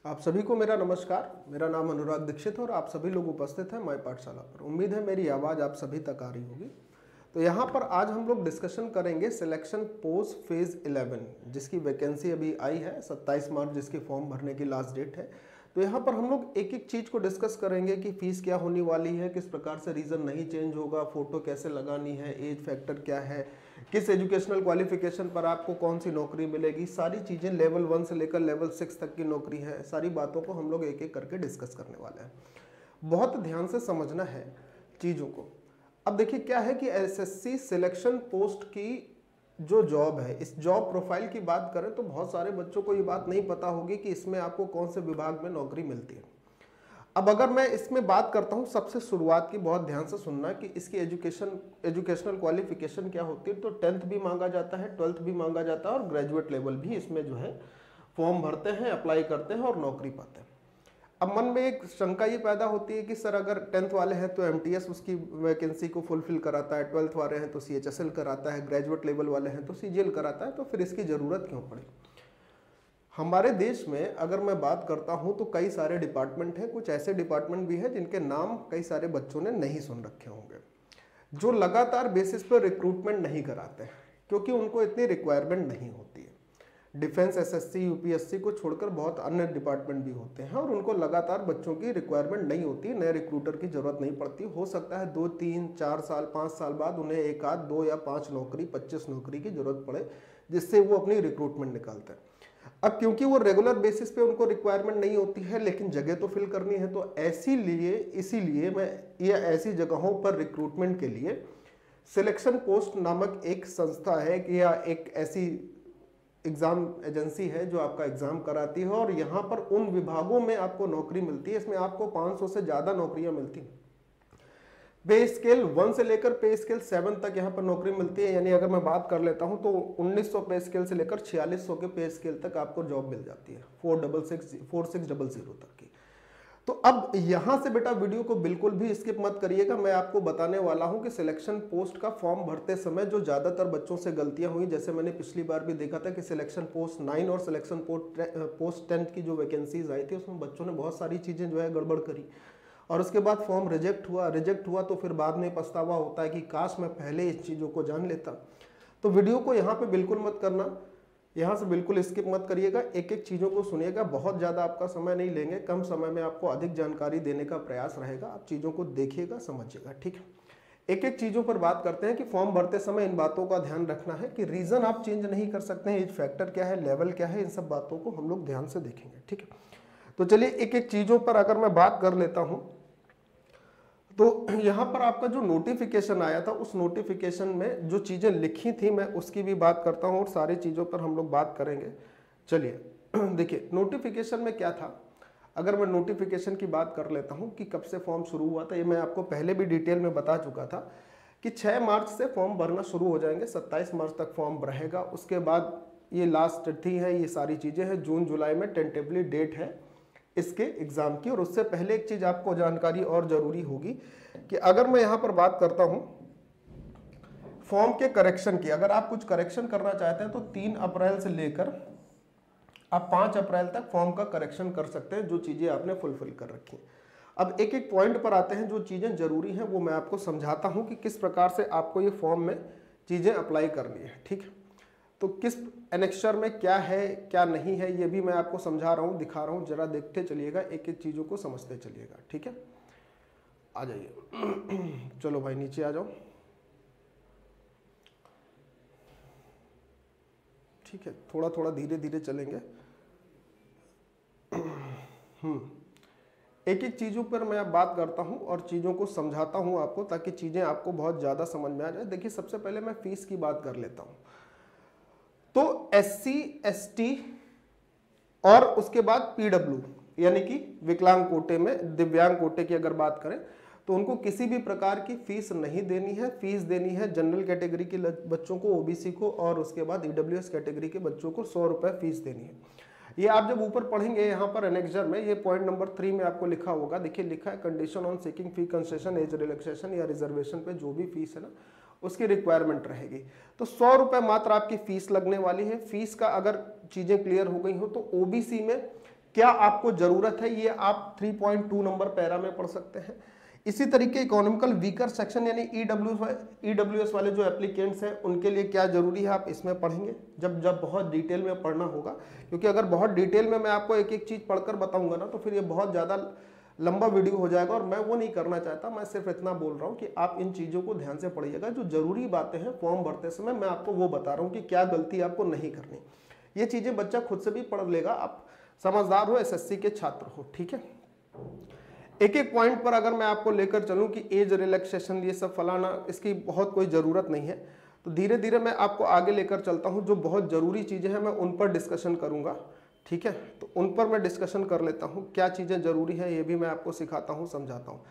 आप सभी को मेरा नमस्कार। मेरा नाम अनुराग दीक्षित है और आप सभी लोग उपस्थित हैं माई पाठशाला पर। उम्मीद है मेरी आवाज़ आप सभी तक आ रही होगी। तो यहाँ पर आज हम लोग डिस्कशन करेंगे सिलेक्शन पोस्ट फेज़ 11 जिसकी वैकेंसी अभी आई है 27 मार्च, जिसकी फॉर्म भरने की लास्ट डेट है। तो यहाँ पर हम लोग एक एक चीज़ को डिस्कस करेंगे कि फ़ीस क्या होने वाली है, किस प्रकार से रीज़न नहीं चेंज होगा, फ़ोटो कैसे लगानी है, एज फैक्टर क्या है, किस एजुकेशनल क्वालिफिकेशन पर आपको कौन सी नौकरी मिलेगी, सारी चीज़ें लेवल 1 से लेकर लेवल 6 तक की नौकरी है, सारी बातों को हम लोग एक एक करके डिस्कस करने वाले हैं। बहुत ध्यान से समझना है चीज़ों को। अब देखिए क्या है कि एसएससी सिलेक्शन पोस्ट की जो जॉब है, इस जॉब प्रोफाइल की बात करें तो बहुत सारे बच्चों को ये बात नहीं पता होगी कि इसमें आपको कौन से विभाग में नौकरी मिलती है। अब अगर मैं इसमें बात करता हूँ सबसे शुरुआत की, बहुत ध्यान से सुनना कि इसकी एजुकेशनल क्वालिफिकेशन क्या होती है। तो 10th भी मांगा जाता है, 12th भी मांगा जाता है और ग्रेजुएट लेवल भी इसमें जो है फॉर्म भरते हैं, अप्लाई करते हैं और नौकरी पाते हैं। अब मन में एक शंका ये पैदा होती है कि सर अगर 10th वाले हैं तो एमटीएस उसकी वैकेंसी को फुलफिल कराता है, 12th वाले हैं तो सीएचएसएल कराता है, ग्रेजुएट लेवल वाले हैं तो सीजीएल कराता है, तो फिर इसकी ज़रूरत क्यों पड़ी। हमारे देश में अगर मैं बात करता हूं तो कई सारे डिपार्टमेंट हैं, कुछ ऐसे डिपार्टमेंट भी हैं जिनके नाम कई सारे बच्चों ने नहीं सुन रखे होंगे, जो लगातार बेसिस पर रिक्रूटमेंट नहीं कराते क्योंकि उनको इतनी रिक्वायरमेंट नहीं होती है। डिफेंस, एसएससी, यूपीएससी को छोड़कर बहुत अन्य डिपार्टमेंट भी होते हैं और उनको लगातार बच्चों की रिक्वायरमेंट नहीं होती, नए रिक्रूटर की जरूरत नहीं पड़ती। हो सकता है 2, 3, 4 साल, 5 साल बाद उन्हें एक आध 2 या 5 नौकरी, 25 नौकरी की जरूरत पड़े जिससे वो अपनी रिक्रूटमेंट निकालते हैं। अब क्योंकि वो रेगुलर बेसिस पे उनको रिक्वायरमेंट नहीं होती है लेकिन जगह तो फिल करनी है, तो इसीलिए मैं ये ऐसी जगहों पर रिक्रूटमेंट के लिए सिलेक्शन पोस्ट नामक एक संस्था है कि या एक ऐसी एग्जाम एजेंसी है जो आपका एग्जाम कराती है और यहाँ पर उन विभागों में आपको नौकरी मिलती है। इसमें आपको 500 से ज़्यादा नौकरियाँ मिलती हैं। पे स्केल 1 से लेकर पे स्केल 7 तक यहाँ पर नौकरी मिलती है। यानी अगर मैं बात कर लेता हूँ तो 1900 पे स्केल से लेकर 4600 के पे स्केल तक आपको जॉब मिल जाती है, 4600 तक की। तो अब यहाँ से बेटा वीडियो को बिल्कुल भी स्किप मत करिएगा। मैं आपको बताने वाला हूँ कि सिलेक्शन पोस्ट का फॉर्म भरते समय जो ज़्यादातर बच्चों से गलतियाँ हुई, जैसे मैंने पिछली बार भी देखा था कि सिलेक्शन पोस्ट 9 और सिलेक्शन पोस्ट 10 की जो वैकेंसीज आई थी उसमें बच्चों ने बहुत सारी चीज़ें जो है गड़बड़ करी और उसके बाद फॉर्म रिजेक्ट हुआ तो फिर बाद में पछतावा होता है कि काश मैं पहले इस चीज़ों को जान लेता। तो वीडियो को यहाँ पे बिल्कुल मत करना, यहाँ से बिल्कुल स्किप मत करिएगा, एक एक चीज़ों को सुनिएगा। बहुत ज़्यादा आपका समय नहीं लेंगे, कम समय में आपको अधिक जानकारी देने का प्रयास रहेगा। आप चीज़ों को देखिएगा, समझिएगा, ठीक है। एक एक चीज़ों पर बात करते हैं कि फॉर्म भरते समय इन बातों का ध्यान रखना है कि रीज़न आप चेंज नहीं कर सकते हैं, एज फैक्टर क्या है, लेवल क्या है, इन सब बातों को हम लोग ध्यान से देखेंगे, ठीक है। तो चलिए एक एक चीज़ों पर अगर मैं बात कर लेता हूँ तो यहाँ पर आपका जो नोटिफिकेशन आया था उस नोटिफिकेशन में जो चीज़ें लिखी थी मैं उसकी भी बात करता हूँ और सारी चीज़ों पर हम लोग बात करेंगे। चलिए देखिए नोटिफिकेशन में क्या था। अगर मैं नोटिफिकेशन की बात कर लेता हूँ कि कब से फॉर्म शुरू हुआ था, ये मैं आपको पहले भी डिटेल में बता चुका था कि 6 मार्च से फॉर्म भरना शुरू हो जाएंगे, 27 मार्च तक फॉर्म रहेगा। उसके बाद ये लास्ट थी है, ये सारी चीज़ें हैं। जून जुलाई में टेंटेटिवली डेट है इसके एग्जाम की। और उससे पहले एक चीज आपको जानकारी और जरूरी होगी कि अगर मैं यहां पर बात करता हूं फॉर्म के करेक्शन की, अगर आप कुछ करेक्शन करना चाहते हैं तो 3 अप्रैल से लेकर आप 5 अप्रैल तक फॉर्म का करेक्शन कर सकते हैं, जो चीजें आपने फुलफिल कर रखी। अब एक एक पॉइंट पर आते हैं, जो चीजें जरूरी हैं वो मैं आपको समझाता हूं कि किस प्रकार से आपको ये फॉर्म में चीजें अप्लाई करनी है, ठीक है। तो किस एनेक्सचर में क्या है क्या नहीं है ये भी मैं आपको समझा रहा हूँ, दिखा रहा हूँ, जरा देखते चलिएगा, एक एक चीज़ों को समझते चलिएगा, ठीक है। आ जाइए चलो भाई नीचे आ जाओ, ठीक है। थोड़ा थोड़ा धीरे धीरे चलेंगे। एक एक चीज़ों पर मैं अब बात करता हूँ और चीज़ों को समझाता हूँ आपको, ताकि चीज़ें आपको बहुत ज़्यादा समझ में आ जाए। देखिए सबसे पहले मैं फीस की बात कर लेता हूँ। तो SC ST और उसके बाद PW यानी कि विकलांग कोटे में, दिव्यांग कोटे की अगर बात करें तो उनको किसी भी प्रकार की फीस नहीं देनी है। फीस देनी है जनरल कैटेगरी के बच्चों को, OBC को, और उसके बाद EWS कैटेगरी के बच्चों को 100 रुपये फीस देनी है। ये आप जब ऊपर पढ़ेंगे यहाँ पर एनेक्सर में, ये पॉइंट नंबर 3 में आपको लिखा होगा। देखिए लिखा है condition on seeking fee concession, age relaxation या रिजर्वेशन पे जो भी फीस है ना उसकी रिक्वायरमेंट रहेगी। तो 100 रुपये मात्र आपकी फीस लगने वाली है। फीस का अगर चीज़ें क्लियर हो गई हो तो OBC में क्या आपको जरूरत है, ये आप 3.2 नंबर पैरा में पढ़ सकते हैं। इसी तरीके इकोनॉमिकल वीकर सेक्शन यानी ईडब्ल्यूएस वाले जो एप्लीकेंट्स हैं उनके लिए क्या जरूरी है आप इसमें पढ़ेंगे जब बहुत डिटेल में पढ़ना होगा, क्योंकि अगर बहुत डिटेल में मैं आपको एक एक चीज पढ़कर बताऊंगा ना तो फिर ये बहुत ज्यादा लंबा वीडियो हो जाएगा और मैं वो नहीं करना चाहता। मैं सिर्फ इतना बोल रहा हूँ कि आप इन चीज़ों को ध्यान से पढ़िएगा, जो जरूरी बातें हैं फॉर्म भरते समय मैं आपको वो बता रहा हूँ कि क्या गलती आपको नहीं करनी। ये चीज़ें बच्चा खुद से भी पढ़ लेगा, आप समझदार हो, एसएससी के छात्र हो, ठीक है। एक एक पॉइंट पर अगर मैं आपको लेकर चलूँ कि एज रिलैक्सेशन ये सब फलाना, इसकी बहुत कोई ज़रूरत नहीं है, तो धीरे धीरे मैं आपको आगे लेकर चलता हूँ। जो बहुत ज़रूरी चीज़ें हैं मैं उन पर डिस्कशन करूँगा, ठीक है। तो उन पर मैं डिस्कशन कर लेता हूँ, क्या चीज़ें ज़रूरी है ये भी मैं आपको सिखाता हूँ, समझाता हूँ।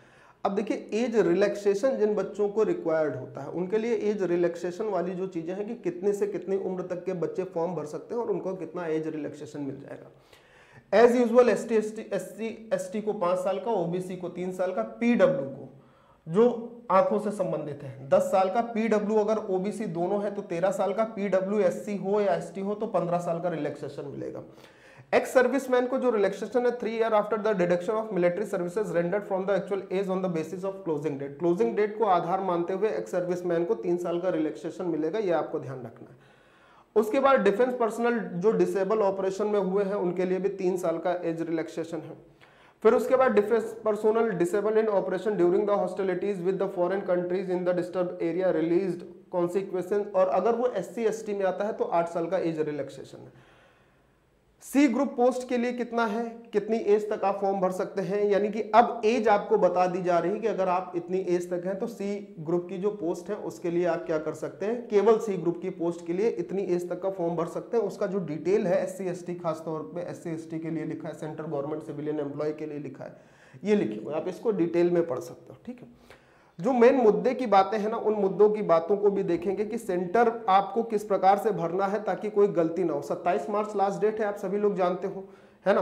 अब देखिए, एज रिलैक्सेशन जिन बच्चों को रिक्वायर्ड होता है उनके लिए एज रिलैक्सेशन वाली जो चीज़ें हैं कि कितने से कितनी उम्र तक के बच्चे फॉर्म भर सकते हैं और उनको कितना एज रिलैक्सेशन मिल जाएगा। एज यूजुअल एसटी को 5 साल का, ओबीसी को 3 साल का, पीडब्ल्यू को जो आंखों से संबंधित है 10 साल का, पीडब्ल्यू अगर ओबीसी दोनों है तो 13 साल का, पीडब्ल्यू एससी हो या एसटी हो तो 15 साल का रिलैक्सेशन मिलेगा। एक्स सर्विसमैन को जो रिलैक्सेशन है 3 year after the deduction of military services rendered from the actual age on the basis of closing date. Closing date को आधार मानते हुए एक्स सर्विसमैन को 3 साल का रिलैक्सेशन मिलेगा, ये आपको ध्यान रखना है। उसके बाद डिफेंस पर्सनल जो डिसेबल ऑपरेशन में हुए हैं उनके लिए भी 3 साल का एज रिलैक्सेशन है। फिर उसके बाद defence personnel disable in operation during the hostilities with the foreign countries in the disturb area released consequences, और अगर वो एससी एसटी में आता है तो 8 साल का एज रिलैक्सेशन है। सी ग्रुप पोस्ट के लिए कितना है, कितनी एज तक आप फॉर्म भर सकते हैं, यानी कि अब एज आपको बता दी जा रही है कि अगर आप इतनी एज तक हैं तो सी ग्रुप की जो पोस्ट है उसके लिए आप क्या कर सकते हैं, केवल सी ग्रुप की पोस्ट के लिए इतनी एज तक का फॉर्म भर सकते हैं। उसका जो डिटेल है एससी एसटी, खासतौर पे एससी एसटी के लिए लिखा है, सेंट्रल गवर्नमेंट सिविलियन एम्प्लॉय के लिए लिखा है, ये लिखे हुए, आप इसको डिटेल में पढ़ सकते हो, ठीक है। जो मेन मुद्दे की बातें हैं ना, उन मुद्दों की बातों को भी देखेंगे कि सेंटर आपको किस प्रकार से भरना है ताकि कोई गलती ना हो। 27 मार्च लास्ट डेट है, आप सभी लोग जानते हो, है ना।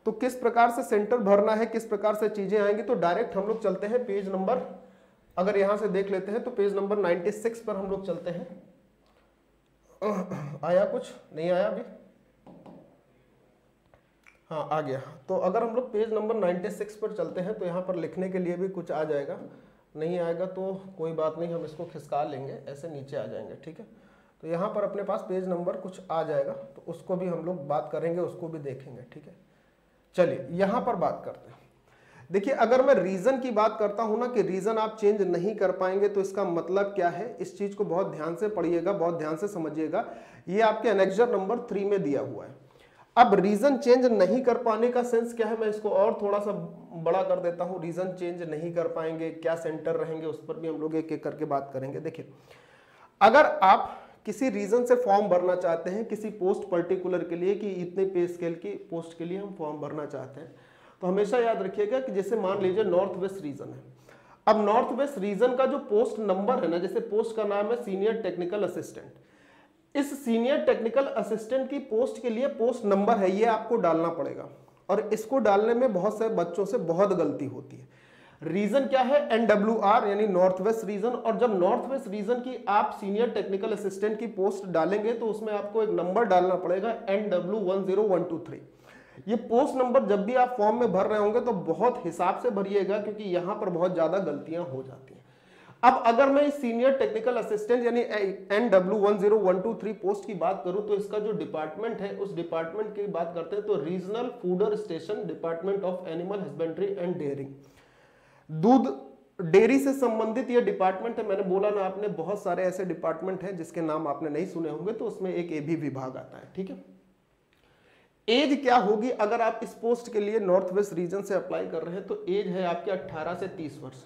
तो किस प्रकार से सेंटर भरना है, किस प्रकार से चीजें आएंगी, तो डायरेक्ट हम लोग चलते हैं पेज नंबर, अगर यहां से देख लेते हैं तो पेज नंबर 96 पर हम लोग चलते हैं। आया कुछ नहीं आया अभी, हाँ आ गया। तो अगर हम लोग पेज नंबर 96 पर चलते हैं तो यहाँ पर लिखने के लिए भी कुछ आ जाएगा, नहीं आएगा तो कोई बात नहीं, हम इसको खिसका लेंगे, ऐसे नीचे आ जाएंगे, ठीक है। तो यहाँ पर अपने पास पेज नंबर कुछ आ जाएगा तो उसको भी हम लोग बात करेंगे, उसको भी देखेंगे, ठीक है। चलिए यहाँ पर बात करते हैं। देखिए, अगर मैं रीजन की बात करता हूँ ना कि रीजन आप चेंज नहीं कर पाएंगे तो इसका मतलब क्या है, इस चीज को बहुत ध्यान से पढ़िएगा, बहुत ध्यान से समझिएगा। ये आपके एनेक्सर नंबर 3 में दिया हुआ है। अब रीजन चेंज नहीं कर पाने का सेंस क्या है, मैं इसको और थोड़ा सा बड़ा कर देता हूं। रीजन चेंज नहीं कर पाएंगे, क्या सेंटर रहेंगे, उस पर भी हम लोग एक एक करके बात करेंगे। देखिए, अगर आप किसी रीजन से फॉर्म भरना चाहते हैं किसी पोस्ट पर्टिकुलर के लिए कि इतने पे स्केल की पोस्ट के लिए हम फॉर्म भरना चाहते हैं, तो हमेशा याद रखिएगा कि जैसे मान लीजिए नॉर्थ वेस्ट रीजन है। अब नॉर्थ वेस्ट रीजन का जो पोस्ट नंबर है ना, जैसे पोस्ट का नाम है सीनियर टेक्निकल असिस्टेंट, इस सीनियर टेक्निकल असिस्टेंट की पोस्ट के लिए पोस्ट नंबर है, ये आपको डालना पड़ेगा। और इसको डालने में बहुत से बच्चों से बहुत गलती होती है। रीजन क्या है, NWR यानी नॉर्थ वेस्ट रीजन। और जब नॉर्थ वेस्ट रीजन की आप सीनियर टेक्निकल असिस्टेंट की पोस्ट डालेंगे तो उसमें आपको एक नंबर डालना पड़ेगा, NW10123। ये पोस्ट नंबर जब भी आप फॉर्म में भर रहे होंगे तो बहुत हिसाब से भरिएगा, क्योंकि यहां पर बहुत ज्यादा गलतियां हो जाती हैं। अब अगर मैं इस सीनियर टेक्निकल असिस्टेंट यानी NW10123 पोस्ट की बात करूं तो इसका जो डिपार्टमेंट है उस डिपार्टमेंट की बात करते हैं तो regional fodder station department of animal husbandry and dairying, दूध डेयरी से संबंधित ये डिपार्टमेंट है। मैंने बोला ना, आपने बहुत सारे ऐसे डिपार्टमेंट हैं जिसके नाम आपने नहीं सुने होंगे, तो उसमें एक ए भी विभाग आता है, ठीक है। एज क्या होगी अगर आप इस पोस्ट के लिए नॉर्थ वेस्ट रीजन से अप्लाई कर रहे हैं, तो एज है आपके 18 से 30 वर्ष।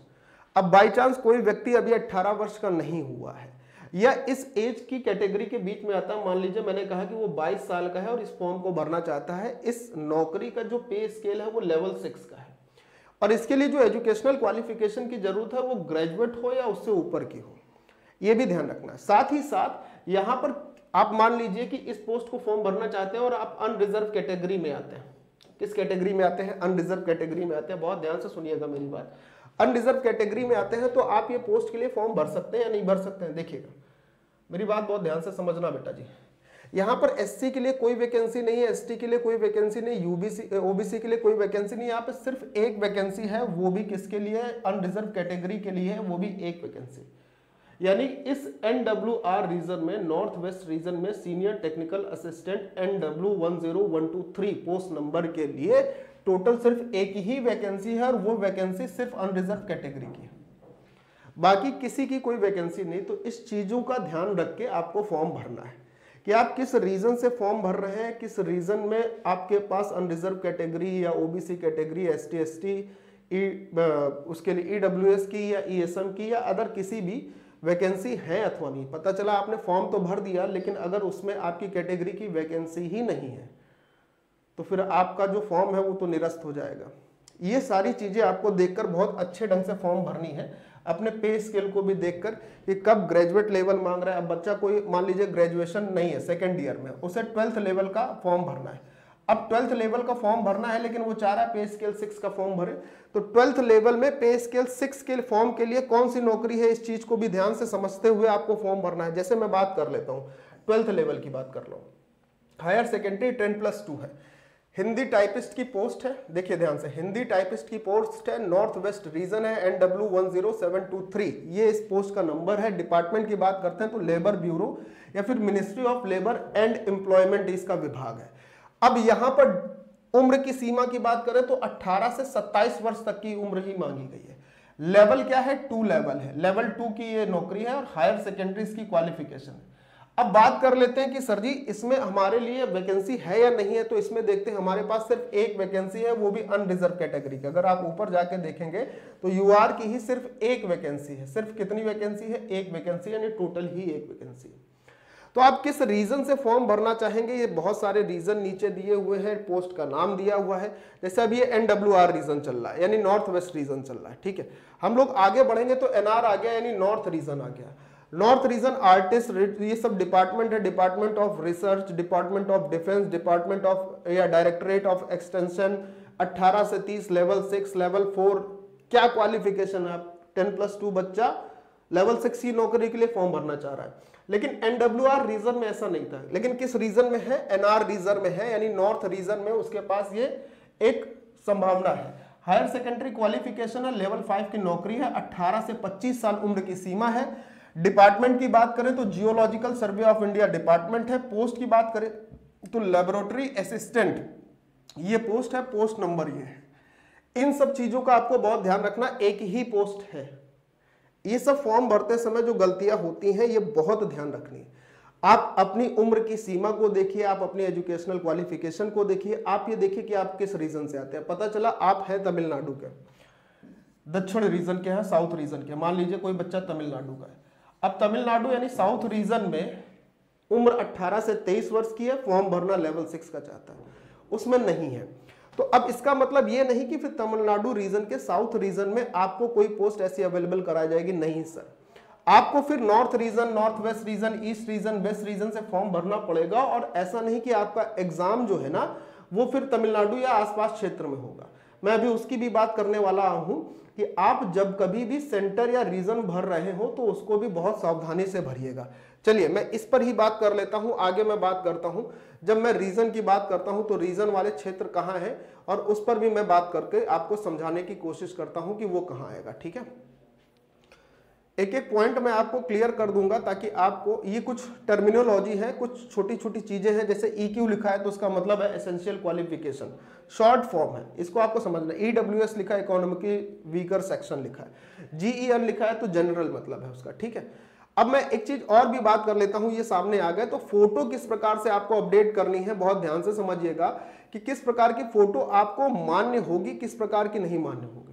अब बाई चांस कोई व्यक्ति अभी 18 वर्ष का नहीं हुआ है या इस एज की कैटेगरी के बीच में आता है, मान लीजिए मैंने कहा कि वो 22 साल का है और इस फॉर्म को भरना चाहता है, इस नौकरी का जो पे स्केल है वो लेवल 6 का है, और इसके लिए जो एजुकेशनल क्वालिफिकेशन की जरूरत है वो ग्रेजुएट हो या उससे ऊपर की हो, ये भी ध्यान रखना है। साथ ही साथ यहाँ पर आप मान लीजिए कि इस पोस्ट को फॉर्म भरना चाहते हैं और आप अनरिजर्व कैटेगरी में आते हैं। किस कैटेगरी में आते हैं? अनरिजर्व कैटेगरी में आते हैं। बहुत ध्यान से सुनिएगा मेरी बात। अनरिजर्व कैटेगरी में आते हैं तो आप ये पोस्ट के लिए फॉर्म भर सकते हैं या नहीं भर सकते हैं? देखिएगा मेरी बात बहुत ध्यान से समझना बेटा जी। यहाँ पर एससी के लिए कोई वैकेंसी नहीं है, एसटी के लिए कोई वैकेंसी नहीं, यूबीसी ओबीसी के लिए कोई वैकेंसी नहीं, यहाँ पे सिर्फ एक वैकेंसी है, वो भी किसके लिए है, अनरिजर्व कैटेगरी के लिए है, वो भी एक वैकेंसी। यानी इस NWR रीजन में, नॉर्थ वेस्ट रीजन में senior technical assistant NW10123 post number के लिए टोटल सिर्फ एक ही वैकेंसी है और वो वैकेंसी सिर्फ अनरिजर्व कैटेगरी की है, बाकी किसी की कोई वैकेंसी नहीं। तो इस चीजों का ध्यान रख के आपको फॉर्म भरना है कि आप किस रीजन से फॉर्म भर रहे हैं, किस रीजन में आपके पास अनरिजर्व कैटेगरी या ओबीसी कैटेगरी, एसटी एसटी, उसके लिए ईडब्ल्यूएस की या ईएसएम की या अदर किसी भी वैकेंसी है अथवा नहीं। पता चला आपने फॉर्म तो भर दिया लेकिन अगर उसमें आपकी कैटेगरी की वैकेंसी ही नहीं है तो फिर आपका जो फॉर्म है वो तो निरस्त हो जाएगा। ये सारी चीजें आपको देखकर बहुत अच्छे ढंग से फॉर्म भरनी है, अपने पे स्केल को भी देखकर कि कब ग्रेजुएट लेवल मांग रहा है। अब बच्चा कोई मान लीजिए ग्रेजुएशन नहीं है, सेकंड ईयर में, उसे 12th लेवल का फॉर्म भरना है। अब 12th लेवल का फॉर्म भरना है लेकिन वो चाह रहा है पे स्केल 6 का फॉर्म भरे, तो 12th लेवल में पे स्केल 6 के फॉर्म के लिए कौन सी नौकरी है, इस चीज को भी ध्यान से समझते हुए आपको फॉर्म भरना है। जैसे मैं बात कर लेता हूँ 12th लेवल की बात कर लो, हायर सेकेंडरी 10+2 है, हिंदी टाइपिस्ट की पोस्ट है, देखिए ध्यान से, हिंदी टाइपिस्ट की पोस्ट है, नॉर्थ वेस्ट रीजन है, NW10723 ये इस पोस्ट का नंबर है। डिपार्टमेंट की बात करते हैं तो लेबर ब्यूरो या फिर ministry of labour and employment इसका विभाग है। अब यहां पर उम्र की सीमा की बात करें तो 18 से 27 वर्ष तक की उम्र ही मांगी गई है। लेवल क्या है, 2 लेवल है, लेवल 2 की ये नौकरी है और हायर सेकेंडरी की क्वालिफिकेशन है। अब बात कर लेते हैं कि सर जी इसमें हमारे लिए वैकेंसी है या नहीं है, तो इसमें देखते हैं हमारे पास सिर्फ एक वैकेंसी है, वो भी अनरिजर्व कैटेगरी की। अगर आप ऊपर जाके देखेंगे तो यूआर की ही सिर्फ एक वैकेंसी है। सिर्फ कितनी वैकेंसी है, एक वैकेंसी, यानी टोटल ही एक वैकेंसी है। तो आप किस रीजन से फॉर्म भरना चाहेंगे, ये बहुत सारे रीजन नीचे दिए हुए हैं, पोस्ट का नाम दिया हुआ है। जैसे अभी ये NWR रीजन चल रहा है यानी नॉर्थ वेस्ट रीजन चल रहा है, ठीक है। हम लोग आगे बढ़ेंगे तो NR आ गया यानी नॉर्थ रीजन आ गया। नॉर्थ रीजन आर्टिस्ट, ये सब डिपार्टमेंट है, department of research, department of defence, department of या डायरेक्टरेट ऑफ एक्सटेंशन, 18 से 30, लेवल 6, लेवल 4। क्या क्वालिफिकेशन है, 10+2 बच्चा लेवल 6 की नौकरी के लिए फॉर्म भरना चाह रहा है। लेकिन NWR रीजन में ऐसा नहीं था, लेकिन किस रीजन में है, NR रीजन में है, यानी नॉर्थ रीजन में उसके पास ये एक संभावना है। हायर सेकेंडरी क्वालिफिकेशन है, लेवल 5 की नौकरी है, 18 से 25 साल उम्र की सीमा है। डिपार्टमेंट की बात करें तो geological survey of India department है। पोस्ट की बात करें तो लेबोरेटरी असिस्टेंट ये पोस्ट है, पोस्ट नंबर ये है। इन सब चीजों का आपको बहुत ध्यान रखना, एक ही पोस्ट है। ये सब फॉर्म भरते समय जो गलतियां होती हैं ये बहुत ध्यान रखनी है। आप अपनी उम्र की सीमा को देखिए, आप अपनी एजुकेशनल क्वालिफिकेशन को देखिए, आप ये देखिए कि आप किस रीजन से आते हैं। पता चला आप हैं तमिलनाडु के, दक्षिण रीजन के हैं, साउथ रीजन के, मान लीजिए कोई बच्चा तमिलनाडु का है। अब तमिलनाडु यानी साउथ रीजन में उम्र 18 से 23 वर्ष की है, फॉर्म भरना लेवल 6 का चाहता है, उसमें नहीं है। तो अब इसका मतलब ये नहीं कि फिर तमिलनाडु रीजन के साउथ रीजन में आपको कोई पोस्ट ऐसी अवेलेबल कराई जाएगी, नहीं सर। आपको फिर north region, north west region, east region, west region से फॉर्म भरना पड़ेगा। और ऐसा नहीं कि आपका एग्जाम जो है ना वो फिर तमिलनाडु या आसपास क्षेत्र में होगा। मैं अभी उसकी भी बात करने वाला हूं कि आप जब कभी भी सेंटर या रीजन भर रहे हो तो उसको भी बहुत सावधानी से भरिएगा। चलिए मैं इस पर ही बात कर लेता हूं, आगे मैं बात करता हूं। जब मैं रीजन की बात करता हूं तो रीजन वाले क्षेत्र कहां है और उस पर भी मैं बात करके आपको समझाने की कोशिश करता हूं कि वो कहां आएगा, ठीक है। एक एक पॉइंट मैं आपको क्लियर कर दूंगा ताकि आपको ये कुछ टर्मिनोलॉजी है, कुछ छोटी छोटी चीजें हैं। जैसे EQ लिखा है तो उसका मतलब है एसेंशियल क्वालिफिकेशन, शॉर्ट फॉर्म है, इसको आपको समझना। EWS लिखा है इकोनॉमिकली वीकर सेक्शन लिखा है, GEN लिखा है तो जनरल मतलब है उसका, ठीक है। अब मैं एक चीज और भी बात कर लेता हूं, ये सामने आ गए तो फोटो किस प्रकार से आपको अपडेट करनी है, बहुत ध्यान से समझिएगा कि किस प्रकार की फोटो आपको मान्य होगी, किस प्रकार की नहीं मान्य होगी।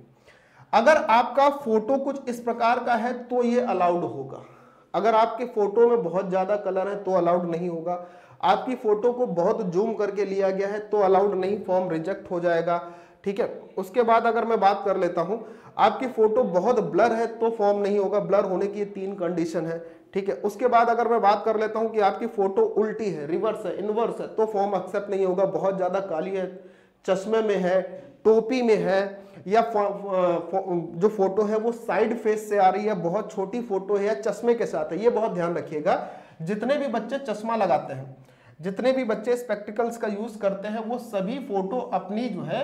अगर आपका फोटो कुछ इस प्रकार का है तो ये अलाउड होगा। अगर आपके फोटो में बहुत ज्यादा कलर है तो अलाउड नहीं होगा। आपकी फोटो को बहुत जूम करके लिया गया है तो अलाउड नहीं, फॉर्म रिजेक्ट हो जाएगा, ठीक है। उसके बाद अगर मैं बात कर लेता हूं, आपकी फोटो बहुत ब्लर है तो फॉर्म नहीं होगा। ब्लर होने की 3 कंडीशन है, ठीक है। उसके बाद अगर मैं बात कर लेता हूं कि आपकी फोटो उल्टी है, रिवर्स है, इनवर्स है तो फॉर्म एक्सेप्ट नहीं होगा। बहुत ज्यादा काली है, चश्मे में है, टोपी में है, या जो फोटो है वो साइड फेस से आ रही है, बहुत छोटी फोटो है या चश्मे के साथ है, ये बहुत ध्यान रखिएगा। जितने भी बच्चे चश्मा लगाते हैं जितने भी बच्चे स्पेक्टिकल्स का यूज करते हैं वो सभी फोटो अपनी जो है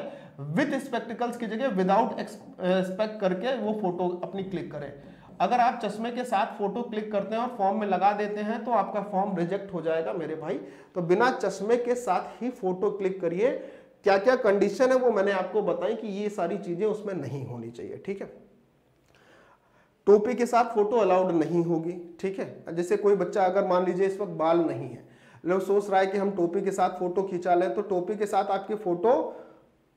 विद स्पेक्टिकल्स की जगह विदाउट स्पेक्ट करके वो फोटो अपनी क्लिक करें। अगर आप चश्मे के साथ फोटो क्लिक करते हैं और फॉर्म में लगा देते हैं तो आपका फॉर्म रिजेक्ट हो जाएगा मेरे भाई। तो बिना चश्मे के साथ ही फोटो क्लिक करिए। क्या क्या कंडीशन है वो मैंने आपको बताई कि ये सारी चीजें उसमें नहीं होनी चाहिए, ठीक है। टोपी के साथ फोटो अलाउड नहीं होगी, ठीक है। जैसे कोई बच्चा अगर मान लीजिए इस वक्त बाल नहीं है, लोग सोच रहा है कि हम टोपी के साथ फोटो खिंचा लें, तो टोपी के साथ आपकी फोटो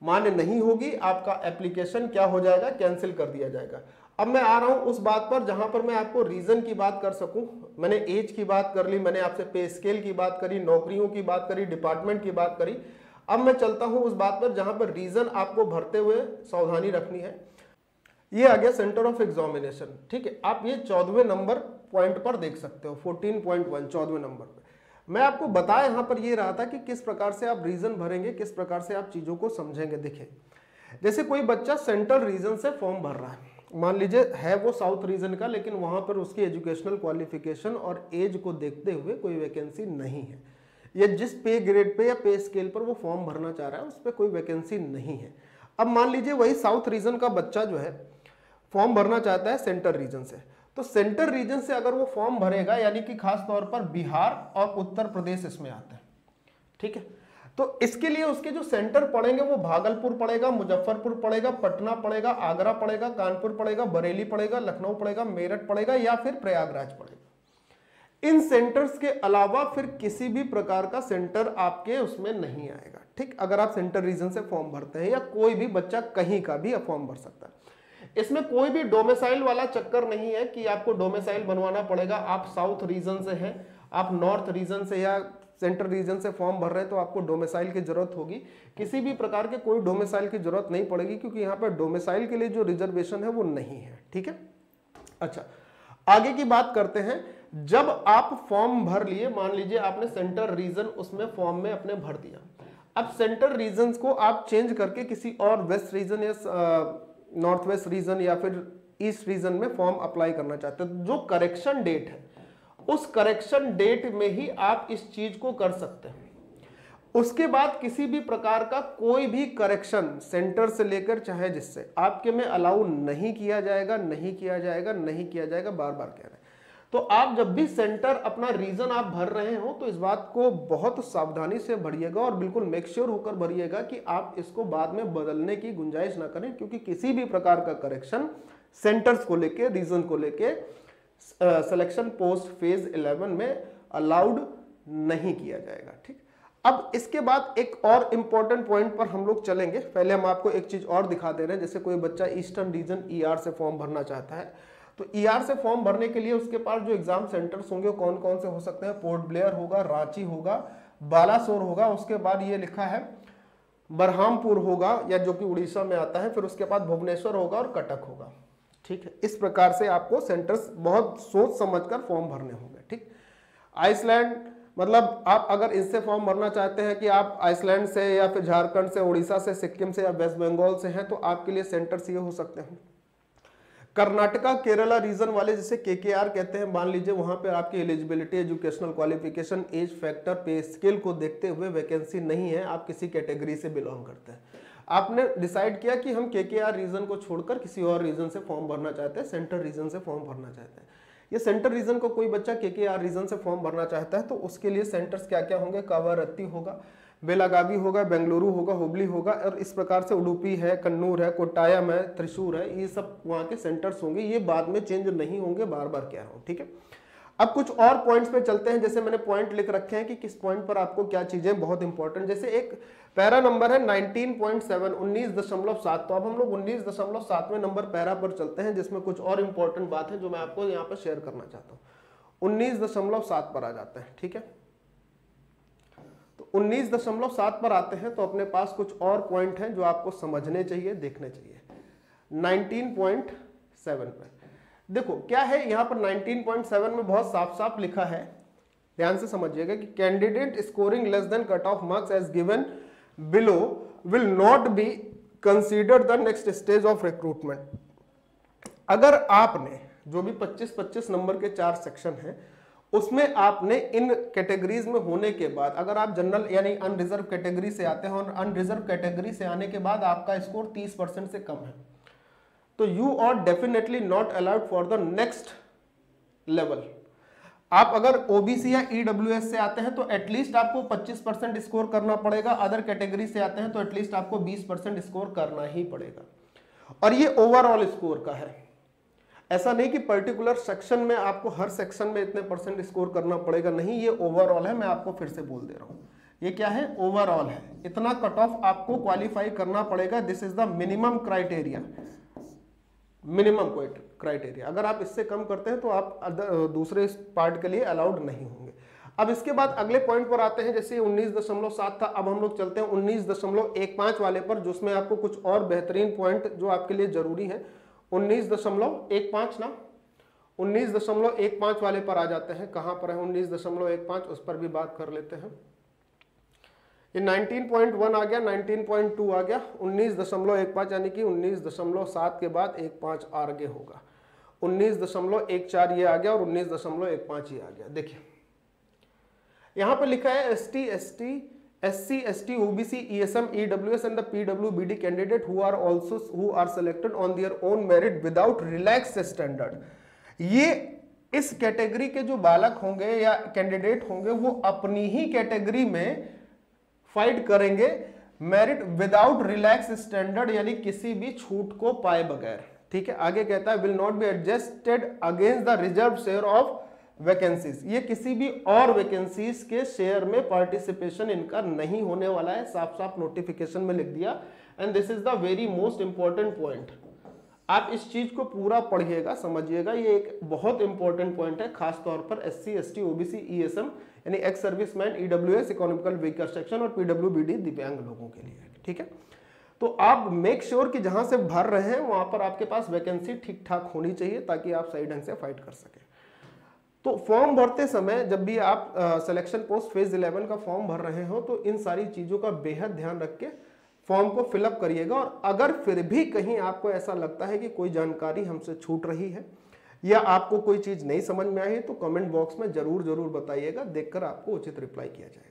मान्य नहीं होगी, आपका एप्लीकेशन क्या हो जाएगा, कैंसिल कर दिया जाएगा। अब मैं आ रहा हूं उस बात पर जहां पर मैं आपको रीजन की बात कर सकूं। मैंने एज की बात कर ली, मैंने आपसे पे स्केल की बात करी, नौकरियों की बात करी, डिपार्टमेंट की बात करी। अब मैं चलता हूं उस बात पर जहां पर रीजन आपको भरते हुए सावधानी रखनी है। ये आ गया सेंटर ऑफ एग्जामिनेशन, ठीक है। आप ये 14वें नंबर पॉइंट पर देख सकते हो, 14.1 14वें नंबर पर मैं आपको बताया यहाँ पर ये रहा था कि किस प्रकार से आप रीजन भरेंगे, किस प्रकार से आप चीजों को समझेंगे। देखिए जैसे कोई बच्चा सेंट्रल रीजन से फॉर्म भर रहा है, मान लीजिए है वो साउथ रीजन का, लेकिन वहां पर उसकी एजुकेशनल क्वालिफिकेशन और एज को देखते हुए कोई वैकेंसी नहीं है, या जिस पे ग्रेड पे या पे स्केल पर वो फॉर्म भरना चाह रहा है उस पर कोई वैकेंसी नहीं है। अब मान लीजिए वही साउथ रीजन का बच्चा जो है फॉर्म भरना चाहता है सेंट्रल रीजन से, तो सेंट्रल रीजन से अगर वो फॉर्म भरेगा, यानी कि खास तौर पर बिहार और उत्तर प्रदेश इसमें आते हैं, ठीक है। तो इसके लिए उसके जो सेंटर पड़ेंगे वो भागलपुर पड़ेगा, मुजफ्फरपुर पड़ेगा, पटना पड़ेगा, आगरा पड़ेगा, कानपुर पड़ेगा, बरेली पड़ेगा, लखनऊ पड़ेगा, मेरठ पड़ेगा या फिर प्रयागराज पड़ेगा। इन सेंटर्स के अलावा फिर किसी भी प्रकार का सेंटर आपके उसमें नहीं आएगा, ठीक। अगर आप सेंट्रल रीजन से फॉर्म भरते हैं, या कोई भी बच्चा कहीं का भी फॉर्म भर सकता है। इसमें कोई भी डोमिसाइल वाला चक्कर नहीं है कि आपको डोमिसाइल बनवाना पड़ेगा। आप साउथ रीजन से हैं, आप नॉर्थ रीजन से या सेंट्रल रीजन से फॉर्म भर रहे हैं तो आपको डोमिसाइल की जरूरत होगी। किसी भी प्रकार के कोई डोमिसाइल की जरूरत नहीं पड़ेगी, क्योंकि यहाँ पर डोमिसाइल के लिए जो रिजर्वेशन है वो नहीं है, ठीक है। अच्छा, आगे की बात करते हैं। जब आप फॉर्म भर लिए, मान लीजिए आपने सेंट्रल रीजन उसमें फॉर्म में अपने भर दिया, अब सेंट्रल रीजन को आप चेंज करके किसी और वेस्ट रीजन या नॉर्थ वेस्ट रीजन या फिर ईस्ट रीजन में फॉर्म अप्लाई करना चाहते हैं, जो करेक्शन डेट है उस करेक्शन डेट में ही आप इस चीज को कर सकते हैं। उसके बाद किसी भी प्रकार का कोई भी करेक्शन सेंटर से लेकर चाहे जिससे आपके में अलाउ नहीं किया जाएगा, नहीं किया जाएगा, नहीं किया जाएगा, बार बार कह रहे हैं। तो आप जब भी सेंटर अपना रीजन आप भर रहे हो तो इस बात को बहुत सावधानी से भरिएगा और बिल्कुल मेक श्योर होकर भरिएगा कि आप इसको बाद में बदलने की गुंजाइश ना करें, क्योंकि किसी भी प्रकार का करेक्शन सेंटर्स को लेके, रीजन को लेके सिलेक्शन पोस्ट फेज 11 में अलाउड नहीं किया जाएगा, ठीक। अब इसके बाद एक और इंपॉर्टेंट पॉइंट पर हम लोग चलेंगे। पहले हम आपको एक चीज और दिखा दे रहे हैं। जैसे कोई बच्चा ईस्टर्न रीजन ईआर से फॉर्म भरना चाहता है, तो ईआर से फॉर्म भरने के लिए उसके पास जो एग्जाम सेंटर्स होंगे कौन कौन से हो सकते हैं, पोर्ट ब्लेयर होगा, रांची होगा, बालासोर होगा, उसके बाद ये लिखा है बरहामपुर होगा या जो कि उड़ीसा में आता है, फिर उसके बाद भुवनेश्वर होगा और कटक होगा, ठीक है। इस प्रकार से आपको सेंटर्स बहुत सोच समझकर फॉर्म भरने होंगे, ठीक। आइसलैंड, मतलब आप अगर इससे फॉर्म भरना चाहते हैं कि आप आइसलैंड से या फिर झारखंड से, उड़ीसा से, सिक्किम से या वेस्ट बंगाल से हैं, तो आपके लिए सेंटर्स ये हो सकते हैं। कर्नाटका केरला रीजन वाले जिसे केकेआर कहते हैं, मान लीजिए वहां पे आपकी eligibility, educational qualification, age factor, पे स्केल को देखते हुए वैकेंसी नहीं है, आप किसी कैटेगरी से बिलोंग करते हैं, आपने डिसाइड किया कि हम केकेआर रीजन को छोड़कर किसी और रीजन से फॉर्म भरना चाहते हैं, सेंट्रल रीजन से फॉर्म भरना चाहते हैं। ये सेंट्रल रीजन को कोई बच्चा केकेआर रीजन से फॉर्म भरना चाहता है तो उसके लिए सेंटर्स क्या क्या होंगे, कावारत्ती होगा, बेलागावी होगा, बेंगलुरु होगा, हुबली होगा, और इस प्रकार से उडुपी है, कन्नूर है, कोट्टायम है, त्रिशूर है, ये सब वहाँ के सेंटर्स होंगे। ये बाद में चेंज नहीं होंगे, बार बार कह रहा हूँ, ठीक है। अब कुछ और पॉइंट्स पे चलते हैं। जैसे मैंने पॉइंट लिख रखे हैं कि किस पॉइंट पर आपको क्या चीजें बहुत इंपॉर्टेंट, जैसे एक पैरा नंबर है 19.7 19.7, तो अब हम लोग 19.7वें नंबर पैरा पर चलते हैं, जिसमें कुछ और इंपॉर्टेंट बात है जो मैं आपको यहाँ पर शेयर करना चाहता हूँ। 19.7 पर आ जाते हैं, ठीक है। तो 19.7 पर आते हैं तो अपने पास कुछ और पॉइंट हैं जो आपको समझने चाहिए, देखने चाहिए। 19.7 पे देखो क्या है, यहाँ पर 19.7 में बहुत साफ साफ लिखा है, ध्यान से समझिएगा कि candidate scoring less than cut off marks as given below will not be considered the next stage of recruitment. अगर आपने जो भी 25-25 नंबर के 4 सेक्शन हैं उसमें आपने इन कैटेगरीज में होने के बाद, अगर आप जनरल यानी अनरिजर्व कैटेगरी से आते हैं और अनरिजर्व कैटेगरी से आने के बाद आपका स्कोर 30% से कम है, तो you are definitely not allowed for the next level. आप अगर ओबीसी या ईडब्ल्यूएस से आते हैं तो एटलीस्ट आपको 25% स्कोर करना पड़ेगा, अदर कैटेगरी से आते हैं तो एटलीस्ट आपको 20% स्कोर करना ही पड़ेगा। और ये ओवरऑल स्कोर का है, ऐसा नहीं कि पर्टिकुलर सेक्शन में आपको हर सेक्शन में इतने परसेंट स्कोर करना पड़ेगा, नहीं, ये ओवरऑल है। मैं आपको फिर से बोल दे रहा हूं, ये क्या है, ओवरऑल है। इतना कट ऑफ आपको क्वालिफाई करना पड़ेगा, this is the minimum criteria, minimum criteria. अगर आप इससे कम करते हैं तो आप दूसरे पार्ट के लिए अलाउड नहीं होंगे। अब इसके बाद अगले पॉइंट पर आते हैं, जैसे 19.7 था, अब हम लोग चलते हैं 19.15 वाले पर, जिसमें आपको कुछ और बेहतरीन पॉइंट जो आपके लिए जरूरी है। 19.15 ना, 19.15 वाले पर आ जाते हैं। कहां पर है 19.15, उस पर भी बात कर लेते हैं। ये 19.1 आ गया, 19.2 आ गया, 19.15 यानी कि 19.7 के बाद 1.5 आगे होगा, 19.14 ये आ गया और 19.15 ये आ गया। देखिए यहां पे लिखा है ST, ST, SC, ST, OBC, ESM, EWS and the PWBD candidate who are selected on their own merit without relaxed standard। ये इस कैटेगरी के जो बालक होंगे या कैंडिडेट होंगे वो अपनी ही कैटेगरी में फाइट करेंगे मेरिट विदाउट रिलैक्स स्टैंडर्ड, यानी किसी भी छूट को पाए बगैर। ठीक है, आगे कहता है will not be adjusted against the reserve share of vacancies. ये किसी भी और वैकेंसीज के शेयर में पार्टिसिपेशन इनका नहीं होने वाला है, साफ साफ नोटिफिकेशन में लिख दिया। And this is the very most important point. आप इस चीज को पूरा पढ़िएगा, समझिएगा, ये एक बहुत इंपॉर्टेंट पॉइंट है, खासतौर पर SC, ST, OBC, ESM यानी ex serviceman, EWS economical weaker section और PWBD दिव्यांग लोगों के लिए। ठीक है, तो आप मेक श्योर कि जहां से भर रहे हैं वहां पर आपके पास वैकेंसी ठीक ठाक होनी चाहिए ताकि आप सही ढंग से फाइट कर सकें। तो फॉर्म भरते समय जब भी आप सिलेक्शन पोस्ट फेज 11 का फॉर्म भर रहे हो तो इन सारी चीजों का बेहद ध्यान रख के फॉर्म को फिलअप करिएगा। और अगर फिर भी कहीं आपको ऐसा लगता है कि कोई जानकारी हमसे छूट रही है या आपको कोई चीज नहीं समझ में आई है तो कमेंट बॉक्स में जरूर बताइएगा, देखकर आपको उचित रिप्लाई किया जाएगा।